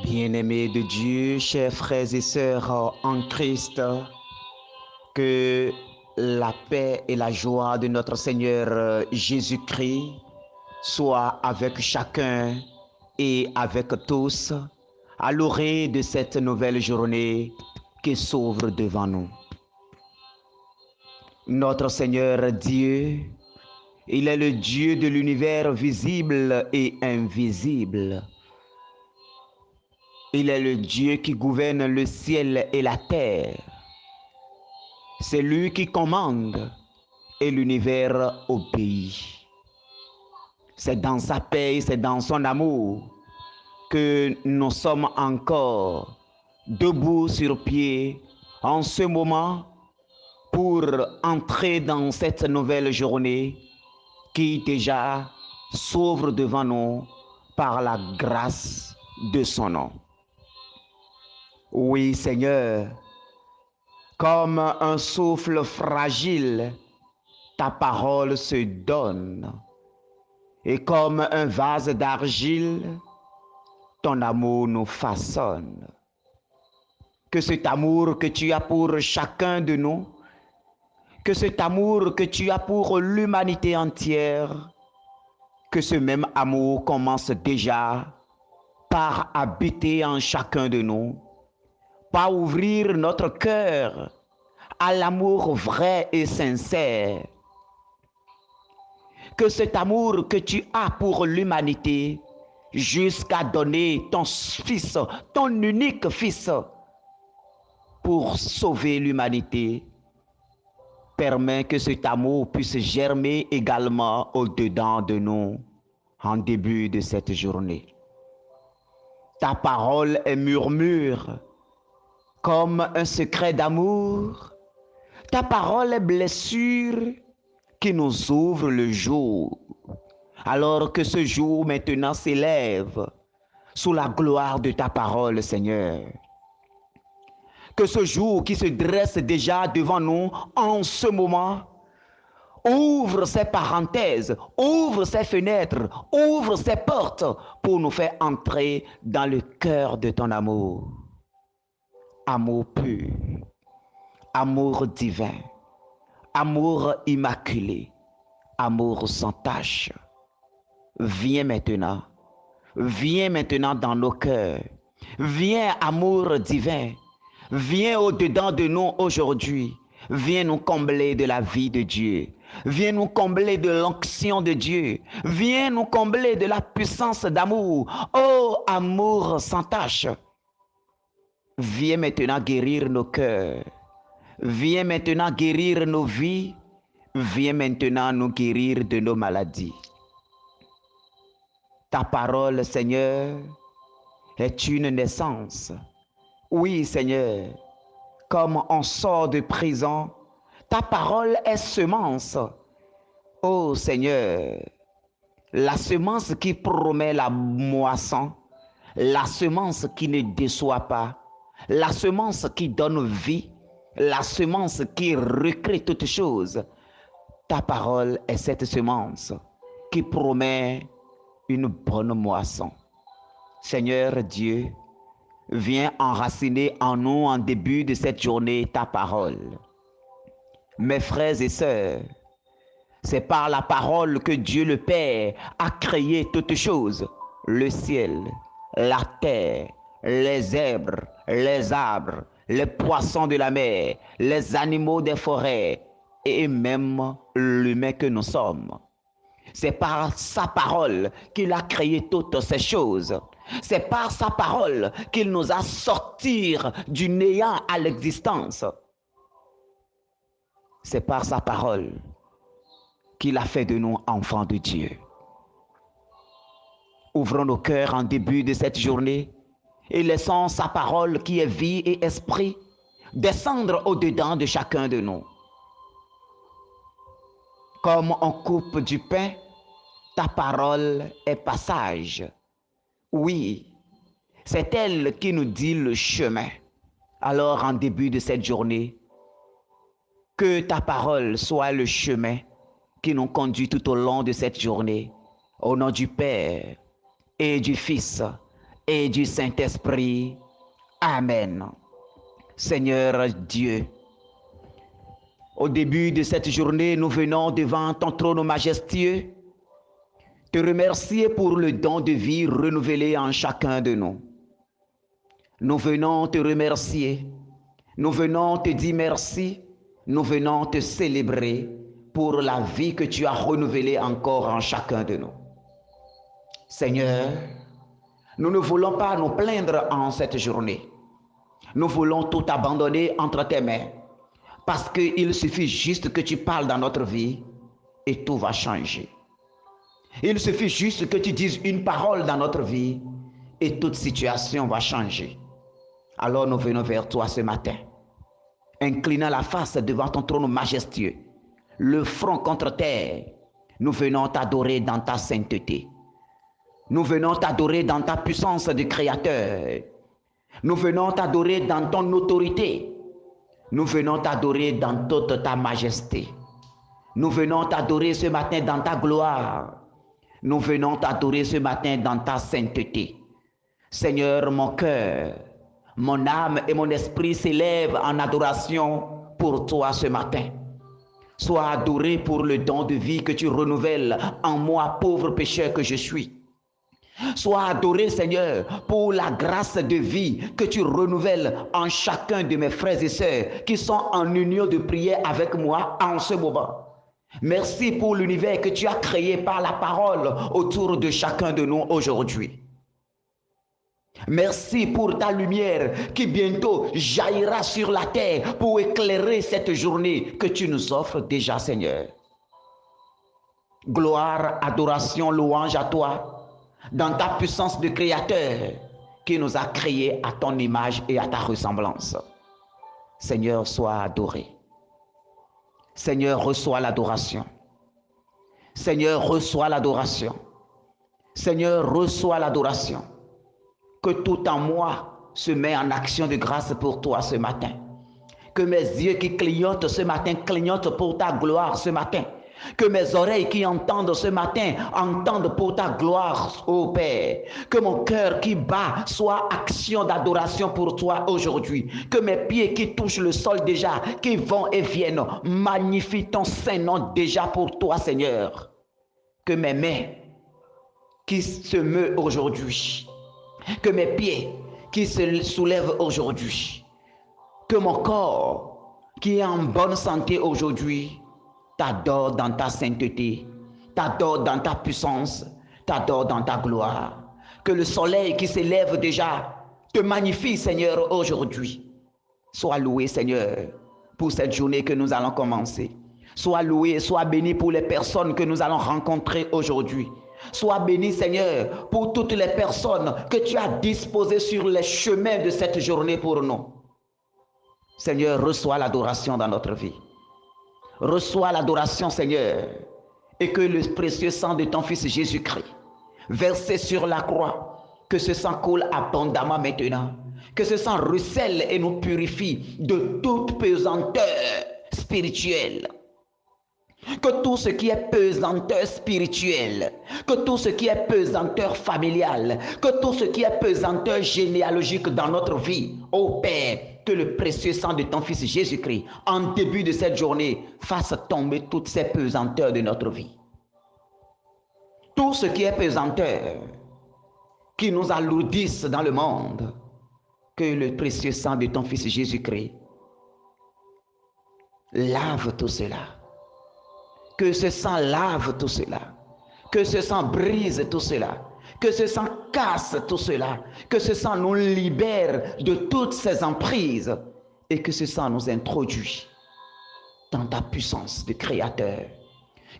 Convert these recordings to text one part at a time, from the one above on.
Bien-aimés de Dieu, chers frères et sœurs en Christ, que la paix et la joie de notre Seigneur Jésus-Christ soient avec chacun et avec tous à l'orée de cette nouvelle journée qui s'ouvre devant nous. Notre Seigneur Dieu, il est le Dieu de l'univers visible et invisible. Il est le Dieu qui gouverne le ciel et la terre. C'est lui qui commande et l'univers obéit. C'est dans sa paix, c'est dans son amour que nous sommes encore debout sur pied en ce moment pour entrer dans cette nouvelle journée qui déjà s'ouvre devant nous par la grâce de son nom. Oui, Seigneur, comme un souffle fragile, ta parole se donne. Et comme un vase d'argile, ton amour nous façonne. Que cet amour que tu as pour chacun de nous, que cet amour que tu as pour l'humanité entière, que ce même amour commence déjà par habiter en chacun de nous, par ouvrir notre cœur à l'amour vrai et sincère. Que cet amour que tu as pour l'humanité, jusqu'à donner ton fils, ton unique fils, pour sauver l'humanité, permet que cet amour puisse germer également au-dedans de nous en début de cette journée. Ta parole est murmure comme un secret d'amour. Ta parole est blessure qui nous ouvre le jour, alors que ce jour maintenant s'élève sous la gloire de ta parole, Seigneur. Que ce jour qui se dresse déjà devant nous en ce moment ouvre ses parenthèses, ouvre ses fenêtres, ouvre ses portes pour nous faire entrer dans le cœur de ton amour. Amour pur, amour divin, amour immaculé, amour sans tache. Viens maintenant dans nos cœurs. Viens, amour divin. Viens au-dedans de nous aujourd'hui. Viens nous combler de la vie de Dieu. Viens nous combler de l'onction de Dieu. Viens nous combler de la puissance d'amour. Oh, amour sans tache. Viens maintenant guérir nos cœurs. Viens maintenant guérir nos vies. Viens maintenant nous guérir de nos maladies. Ta parole, Seigneur, est une naissance. Oui, Seigneur, comme on sort de prison, ta parole est semence. Oh, Seigneur, la semence qui promet la moisson, la semence qui ne déçoit pas, la semence qui donne vie, la semence qui recrée toutes choses. Ta parole est cette semence qui promet une bonne moisson. Seigneur Dieu, viens enraciner en nous en début de cette journée ta parole. Mes frères et sœurs, c'est par la parole que Dieu le Père a créé toutes choses, le ciel, la terre, les herbes, les arbres, les poissons de la mer, les animaux des forêts et même l'humain que nous sommes. C'est par sa parole qu'il a créé toutes ces choses. C'est par sa parole qu'il nous a sortis du néant à l'existence. C'est par sa parole qu'il a fait de nous enfants de Dieu. Ouvrons nos cœurs en début de cette journée et laissons sa parole qui est vie et esprit descendre au-dedans de chacun de nous. Comme on coupe du pain, ta parole est passage. Oui, c'est elle qui nous dit le chemin. Alors, en début de cette journée, que ta parole soit le chemin qui nous conduit tout au long de cette journée. Au nom du Père et du Fils et du Saint-Esprit. Amen. Seigneur Dieu, au début de cette journée, nous venons devant ton trône majestueux, te remercier pour le don de vie renouvelé en chacun de nous. Nous venons te remercier, nous venons te dire merci, nous venons te célébrer pour la vie que tu as renouvelée encore en chacun de nous. Seigneur, nous ne voulons pas nous plaindre en cette journée. Nous voulons tout abandonner entre tes mains parce qu'il suffit juste que tu parles dans notre vie et tout va changer. Il suffit juste que tu dises une parole dans notre vie et toute situation va changer. Alors nous venons vers toi ce matin, inclinant la face devant ton trône majestueux, le front contre terre. Nous venons t'adorer dans ta sainteté. Nous venons t'adorer dans ta puissance de créateur. Nous venons t'adorer dans ton autorité. Nous venons t'adorer dans toute ta majesté. Nous venons t'adorer ce matin dans ta gloire. Nous venons t'adorer ce matin dans ta sainteté. Seigneur, mon cœur, mon âme et mon esprit s'élèvent en adoration pour toi ce matin. Sois adoré pour le don de vie que tu renouvelles en moi, pauvre pécheur que je suis. Sois adoré, Seigneur, pour la grâce de vie que tu renouvelles en chacun de mes frères et sœurs qui sont en union de prière avec moi en ce moment. Merci pour l'univers que tu as créé par la parole autour de chacun de nous aujourd'hui. Merci pour ta lumière qui bientôt jaillira sur la terre pour éclairer cette journée que tu nous offres déjà, Seigneur. Gloire, adoration, louange à toi dans ta puissance de créateur qui nous a créés à ton image et à ta ressemblance. Seigneur, sois adoré. Seigneur, reçois l'adoration. Seigneur, reçois l'adoration. Seigneur, reçois l'adoration. Que tout en moi se met en action de grâce pour toi ce matin. Que mes yeux qui clignotent ce matin clignotent pour ta gloire ce matin. Que mes oreilles qui entendent ce matin entendent pour ta gloire, ô Père. Que mon cœur qui bat soit action d'adoration pour toi aujourd'hui. Que mes pieds qui touchent le sol déjà, qui vont et viennent, magnifient ton saint nom déjà pour toi, Seigneur. Que mes mains qui se meuvent aujourd'hui, que mes pieds qui se soulèvent aujourd'hui, que mon corps qui est en bonne santé aujourd'hui, t'adore dans ta sainteté, t'adore dans ta puissance, t'adore dans ta gloire. Que le soleil qui s'élève déjà te magnifie, Seigneur, aujourd'hui. Sois loué, Seigneur, pour cette journée que nous allons commencer. Sois loué, sois béni pour les personnes que nous allons rencontrer aujourd'hui. Sois béni, Seigneur, pour toutes les personnes que tu as disposées sur les chemins de cette journée pour nous. Seigneur, reçois l'adoration dans notre vie. Reçois l'adoration, Seigneur, et que le précieux sang de ton Fils Jésus-Christ, versé sur la croix, que ce sang coule abondamment maintenant, que ce sang ruisselle et nous purifie de toute pesanteur spirituelle. Que tout ce qui est pesanteur spirituelle, que tout ce qui est pesanteur familiale, que tout ce qui est pesanteur généalogique dans notre vie, ô Père, que le précieux sang de ton Fils Jésus-Christ, en début de cette journée, fasse tomber toutes ces pesanteurs de notre vie. Tout ce qui est pesanteur, qui nous alourdissent dans le monde, que le précieux sang de ton Fils Jésus-Christ lave tout cela. Que ce sang lave tout cela. Que ce sang brise tout cela. Que ce sang casse tout cela. Que ce sang nous libère de toutes ces emprises. Et que ce sang nous introduit dans ta puissance de créateur.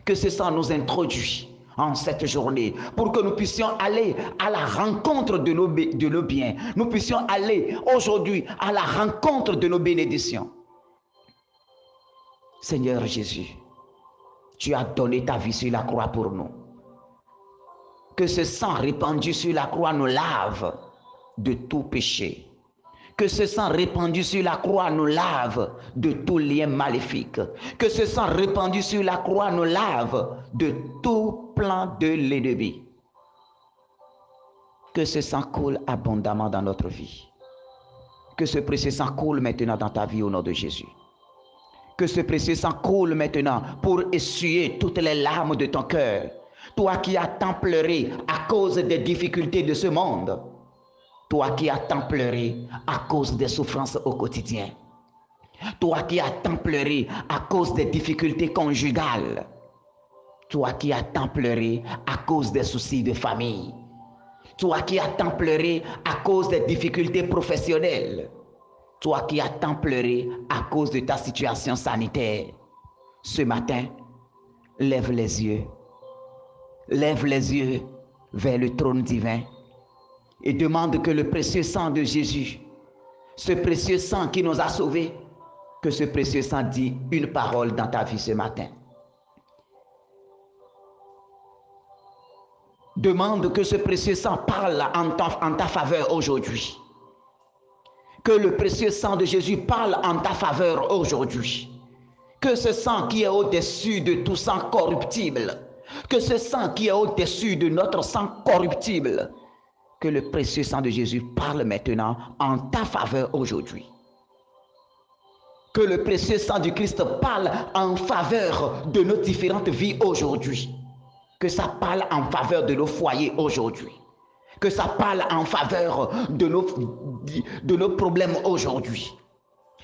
Que ce sang nous introduit en cette journée pour que nous puissions aller à la rencontre de nos biens. Nous puissions aller aujourd'hui à la rencontre de nos bénédictions. Seigneur Jésus, tu as donné ta vie sur la croix pour nous. Que ce sang répandu sur la croix nous lave de tout péché. Que ce sang répandu sur la croix nous lave de tout lien maléfique. Que ce sang répandu sur la croix nous lave de tout plan de l'ennemi. Que ce sang coule abondamment dans notre vie. Que ce précieux sang coule maintenant dans ta vie au nom de Jésus. Que ce précieux sang coule maintenant pour essuyer toutes les larmes de ton cœur. Toi qui as tant pleuré à cause des difficultés de ce monde. Toi qui as tant pleuré à cause des souffrances au quotidien. Toi qui as tant pleuré à cause des difficultés conjugales. Toi qui as tant pleuré à cause des soucis de famille. Toi qui as tant pleuré à cause des difficultés professionnelles. Toi qui as tant pleuré à cause de ta situation sanitaire. Ce matin, lève les yeux. Lève les yeux vers le trône divin et demande que le précieux sang de Jésus, ce précieux sang qui nous a sauvés, que ce précieux sang dise une parole dans ta vie ce matin. Demande que ce précieux sang parle en ta faveur aujourd'hui. Que le précieux sang de Jésus parle en ta faveur aujourd'hui. Que ce sang qui est au-dessus de tout sang corruptible, que ce sang qui est au-dessus de notre sang corruptible, que le précieux sang de Jésus parle maintenant en ta faveur aujourd'hui. Que le précieux sang du Christ parle en faveur de nos différentes vies aujourd'hui. Que ça parle en faveur de nos foyers aujourd'hui. Que ça parle en faveur de nos problèmes aujourd'hui.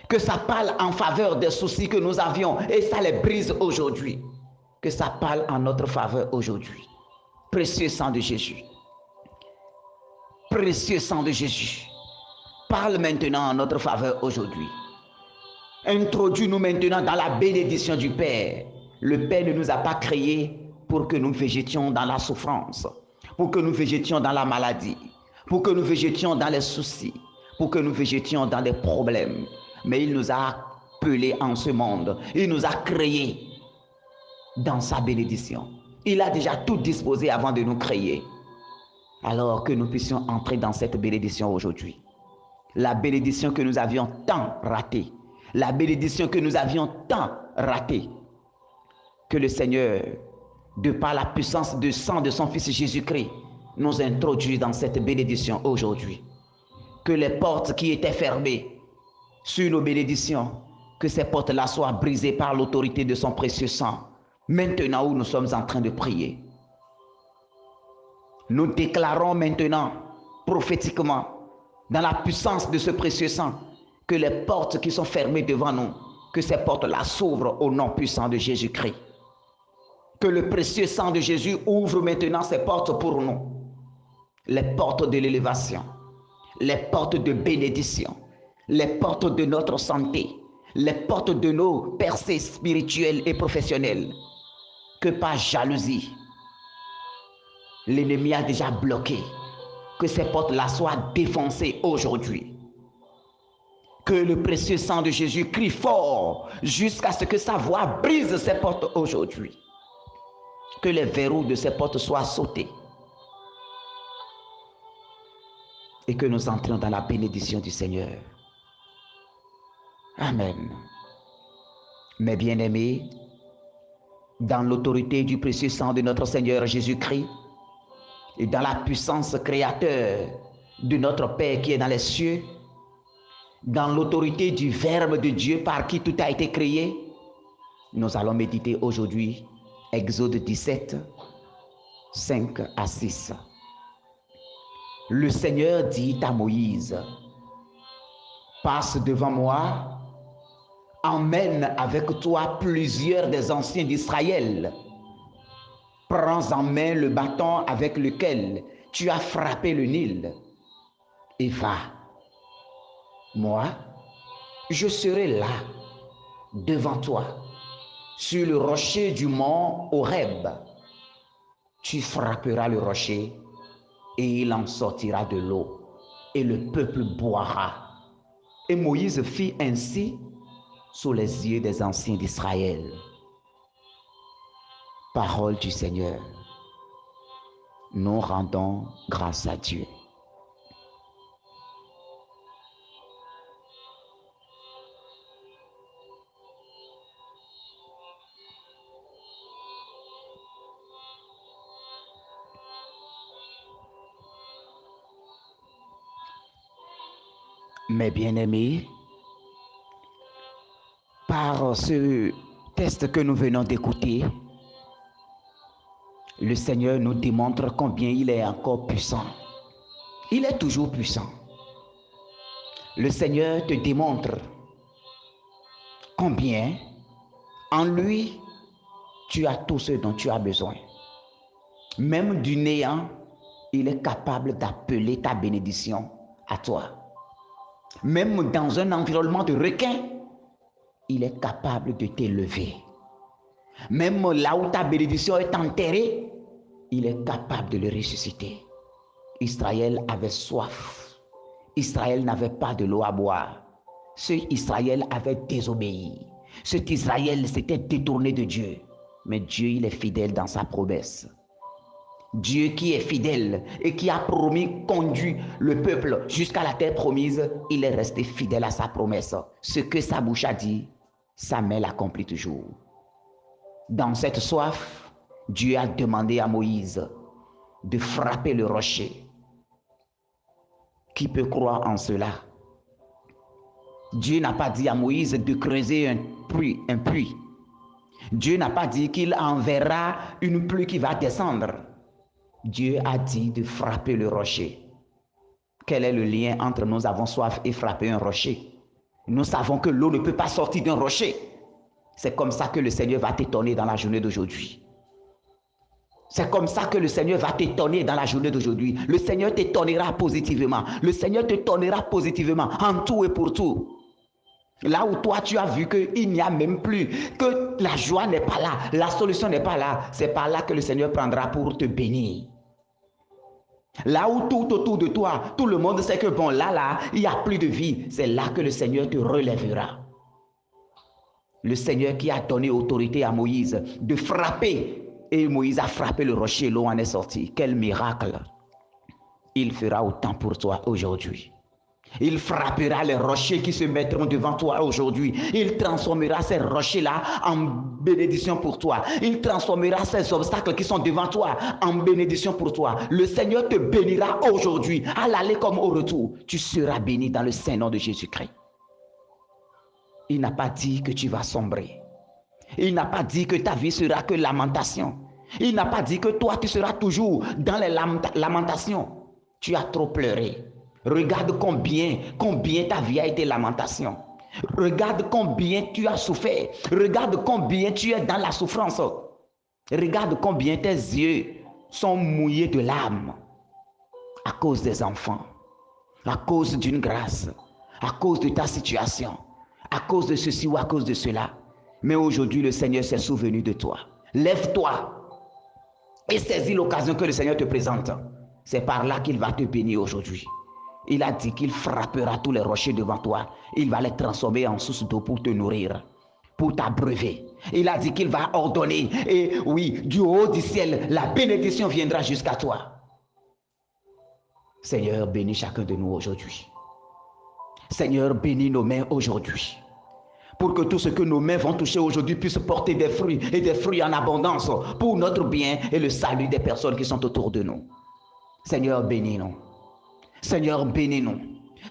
Que ça parle en faveur des soucis que nous avions et ça les brise aujourd'hui. Que ça parle en notre faveur aujourd'hui. Précieux sang de Jésus. Précieux sang de Jésus. Parle maintenant en notre faveur aujourd'hui. Introduis-nous maintenant dans la bénédiction du Père. Le Père ne nous a pas créés pour que nous végétions dans la souffrance, pour que nous végétions dans la maladie, pour que nous végétions dans les soucis, pour que nous végétions dans les problèmes. Mais il nous a appelés en ce monde. Il nous a créés dans sa bénédiction. Il a déjà tout disposé avant de nous créer. Alors que nous puissions entrer dans cette bénédiction aujourd'hui. La bénédiction que nous avions tant ratée. La bénédiction que nous avions tant ratée. Que le Seigneur, de par la puissance du sang de son Fils Jésus-Christ, nous introduise dans cette bénédiction aujourd'hui. Que les portes qui étaient fermées sur nos bénédictions, que ces portes-là soient brisées par l'autorité de son précieux sang. Maintenant où nous sommes en train de prier. Nous déclarons maintenant, prophétiquement, dans la puissance de ce précieux sang, que les portes qui sont fermées devant nous, que ces portes-là s'ouvrent au nom puissant de Jésus-Christ. Que le précieux sang de Jésus ouvre maintenant ces portes pour nous. Les portes de l'élévation, les portes de bénédiction, les portes de notre santé, les portes de nos percées spirituelles et professionnelles. Que par jalousie, l'ennemi a déjà bloqué. Que ces portes-là soient défoncées aujourd'hui. Que le précieux sang de Jésus crie fort jusqu'à ce que sa voix brise ces portes aujourd'hui. Que les verrous de ces portes soient sautés. Et que nous entrions dans la bénédiction du Seigneur. Amen. Mes bien-aimés, dans l'autorité du précieux sang de notre Seigneur Jésus-Christ et dans la puissance créateur de notre Père qui est dans les cieux, dans l'autorité du Verbe de Dieu par qui tout a été créé, nous allons méditer aujourd'hui Exode 17, 5 à 6. Le Seigneur dit à Moïse, « Passe devant moi, emmène avec toi plusieurs des anciens d'Israël. Prends en main le bâton avec lequel tu as frappé le Nil et va. Moi, je serai là, devant toi, sur le rocher du mont Horeb. Tu frapperas le rocher et il en sortira de l'eau et le peuple boira. » Et Moïse fit ainsi sous les yeux des anciens d'Israël. Parole du Seigneur. Nous rendons grâce à Dieu. Mes bien-aimés, par ce test que nous venons d'écouter, le Seigneur nous démontre combien il est encore puissant. Il est toujours puissant. Le Seigneur te démontre combien en lui tu as tout ce dont tu as besoin. Même du néant, il est capable d'appeler ta bénédiction à toi. Même dans un environnement de requins, il est capable de t'élever. Même là où ta bénédiction est enterrée, il est capable de le ressusciter. Israël avait soif. Israël n'avait pas de l'eau à boire. Ce Israël avait désobéi. Cet Israël s'était détourné de Dieu. Mais Dieu, il est fidèle dans sa promesse. Dieu qui est fidèle et qui a promis conduire le peuple jusqu'à la terre promise, il est resté fidèle à sa promesse. Ce que sa bouche a dit, sa main l'accomplit toujours. Dans cette soif, Dieu a demandé à Moïse de frapper le rocher. Qui peut croire en cela? Dieu n'a pas dit à Moïse de creuser un puits. Dieu n'a pas dit qu'il enverra une pluie qui va descendre. Dieu a dit de frapper le rocher. Quel est le lien entre nous avons soif et frapper un rocher? Nous savons que l'eau ne peut pas sortir d'un rocher. C'est comme ça que le Seigneur va t'étonner dans la journée d'aujourd'hui. C'est comme ça que le Seigneur va t'étonner dans la journée d'aujourd'hui. Le Seigneur t'étonnera positivement. Le Seigneur t'étonnera positivement en tout et pour tout. Là où toi tu as vu qu'il n'y a même plus, que la joie n'est pas là, la solution n'est pas là, c'est par là que le Seigneur prendra pour te bénir. Là où tout autour de toi, tout le monde sait que bon, là, il n'y a plus de vie, c'est là que le Seigneur te relèvera. Le Seigneur qui a donné autorité à Moïse de frapper, et Moïse a frappé le rocher, l'eau en est sortie. Quel miracle! Il fera autant pour toi aujourd'hui. Il frappera les rochers qui se mettront devant toi aujourd'hui. Il transformera ces rochers-là en bénédiction pour toi. Il transformera ces obstacles qui sont devant toi en bénédiction pour toi. Le Seigneur te bénira aujourd'hui, à l'aller comme au retour. Tu seras béni dans le saint nom de Jésus-Christ. Il n'a pas dit que tu vas sombrer. Il n'a pas dit que ta vie sera que lamentation. Il n'a pas dit que toi, tu seras toujours dans les lamentations. Tu as trop pleuré. Regarde combien ta vie a été lamentation. Regarde combien tu as souffert. Regarde combien tu es dans la souffrance. Regarde combien tes yeux sont mouillés de larmes à cause des enfants, à cause d'une grâce, à cause de ta situation, à cause de ceci ou à cause de cela. Mais aujourd'hui, le Seigneur s'est souvenu de toi. Lève-toi et saisis l'occasion que le Seigneur te présente. C'est par là qu'il va te bénir aujourd'hui. Il a dit qu'il frappera tous les rochers devant toi. Il va les transformer en source d'eau pour te nourrir, pour t'abreuver. Il a dit qu'il va ordonner. Et oui, du haut du ciel, la bénédiction viendra jusqu'à toi. Seigneur, bénis chacun de nous aujourd'hui. Seigneur, bénis nos mains aujourd'hui. Pour que tout ce que nos mains vont toucher aujourd'hui puisse porter des fruits et des fruits en abondance pour notre bien et le salut des personnes qui sont autour de nous. Seigneur, bénis-nous. Seigneur, bénis-nous.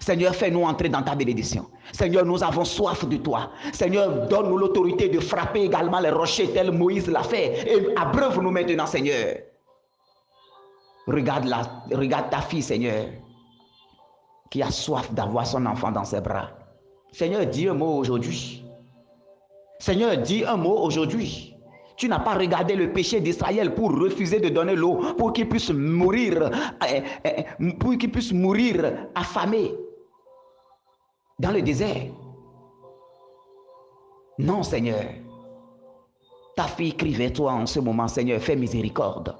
Seigneur, fais-nous entrer dans ta bénédiction. Seigneur, nous avons soif de toi. Seigneur, donne-nous l'autorité de frapper également les rochers tel Moïse l'a fait. Et abreuve-nous maintenant, Seigneur. Regarde ta fille, Seigneur, qui a soif d'avoir son enfant dans ses bras. Seigneur, dis un mot aujourd'hui. Seigneur, dis un mot aujourd'hui. Tu n'as pas regardé le péché d'Israël pour refuser de donner l'eau, pour qu'il puisse mourir, affamé dans le désert. Non, Seigneur. Ta fille crie vers toi en ce moment, Seigneur, fais miséricorde.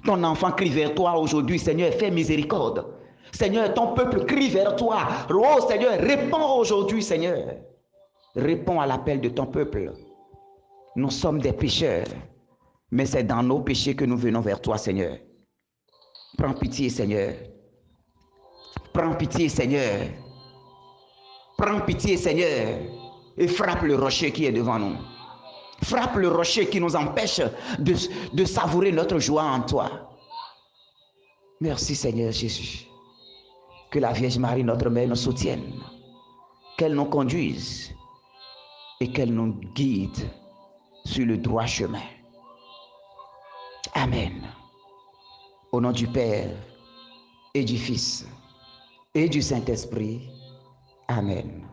Ton enfant crie vers toi aujourd'hui, Seigneur, fais miséricorde. Seigneur, ton peuple crie vers toi. Oh, Seigneur, réponds aujourd'hui, Seigneur. Réponds à l'appel de ton peuple. Nous sommes des pécheurs, mais c'est dans nos péchés que nous venons vers toi, Seigneur. Prends pitié, Seigneur. Prends pitié, Seigneur. Prends pitié, Seigneur, et frappe le rocher qui est devant nous. Frappe le rocher qui nous empêche de savourer notre joie en toi. Merci, Seigneur Jésus. Que la Vierge Marie, notre Mère, nous soutienne, qu'elle nous conduise et qu'elle nous guide sur le droit chemin. Amen. Au nom du Père et du Fils et du Saint-Esprit. Amen.